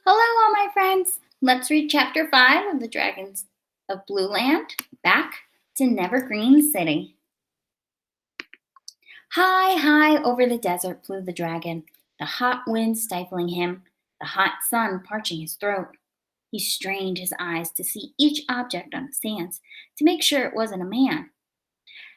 Hello, all my friends. Let's read chapter 5 of the Dragons of Blueland. Back to Nevergreen City. High, high over the desert flew the dragon, the hot wind stifling him, the hot sun parching his throat. He strained his eyes to see each object on the sands to make sure it wasn't a man.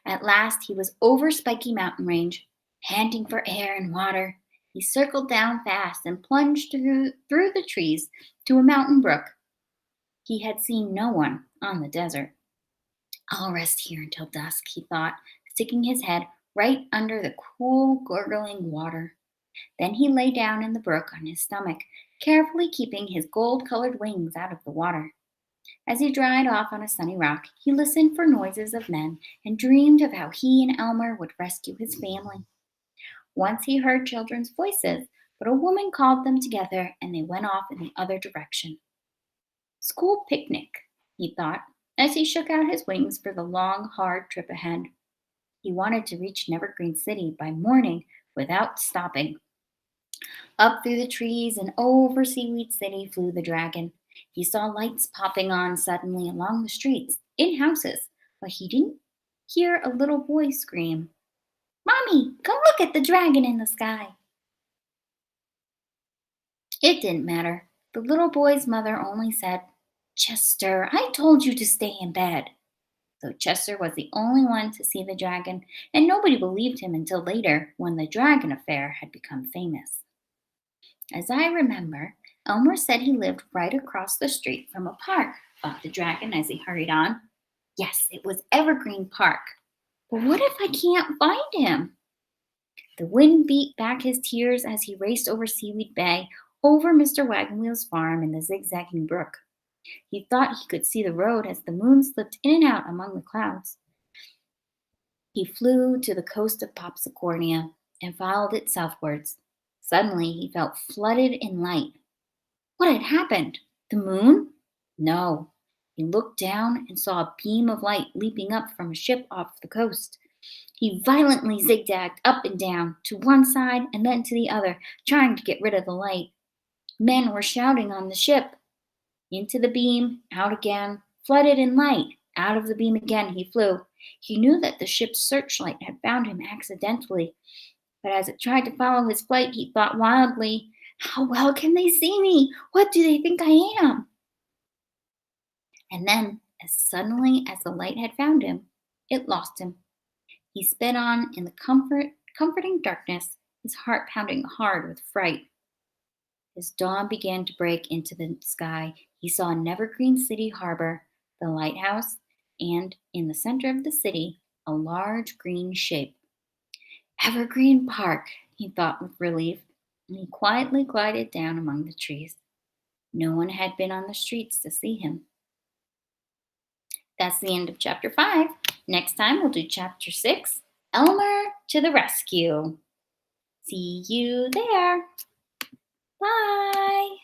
At last he was over Spiky Mountain Range, panting for air and water. He circled down fast and plunged through the trees to a mountain brook. He had seen no one on the desert. I'll rest here until dusk, he thought, sticking his head right under the cool, gurgling water. Then he lay down in the brook on his stomach, carefully keeping his gold-colored wings out of the water. As he dried off on a sunny rock, he listened for noises of men and dreamed of how he and Elmer would rescue his family. Once he heard children's voices, but a woman called them together and they went off in the other direction. School picnic, he thought, as he shook out his wings for the long, hard trip ahead. He wanted to reach Nevergreen City by morning without stopping. Up through the trees and over Seaweed City flew the dragon. He saw lights popping on suddenly along the streets, in houses, but he didn't hear a little boy scream, "Mommy, come look at the dragon in the sky." It didn't matter. The little boy's mother only said, "Chester, I told you to stay in bed." So Chester was the only one to see the dragon, and nobody believed him until later when the dragon affair had become famous. As I remember, Elmer said he lived right across the street from a park, thought the dragon as he hurried on. Yes, it was Evergreen Park. But what if I can't find him? The wind beat back his tears as he raced over Seaweed Bay, over Mr. Wagon Wheel's farm and the zigzagging brook. He thought he could see the road as the moon slipped in and out among the clouds. He flew to the coast of Popsicornia and followed it southwards. Suddenly he felt flooded in light. What had happened? The moon? No. He looked down and saw a beam of light leaping up from a ship off the coast. He violently zigzagged up and down, to one side and then to the other, trying to get rid of the light. Men were shouting on the ship. Into the beam, out again, flooded in light. Out of the beam again he flew. He knew that the ship's searchlight had found him accidentally, but as it tried to follow his flight, he thought wildly, "How well can they see me? What do they think I am?" And then, as suddenly as the light had found him, it lost him. He sped on in the comforting darkness, his heart pounding hard with fright. As dawn began to break into the sky, he saw Nevergreen City Harbor, the lighthouse, and in the center of the city, a large green shape. Evergreen Park, he thought with relief, and he quietly glided down among the trees. No one had been on the streets to see him. That's the end of chapter 5. Next time we'll do chapter 6, Elmer to the rescue. See you there. Bye.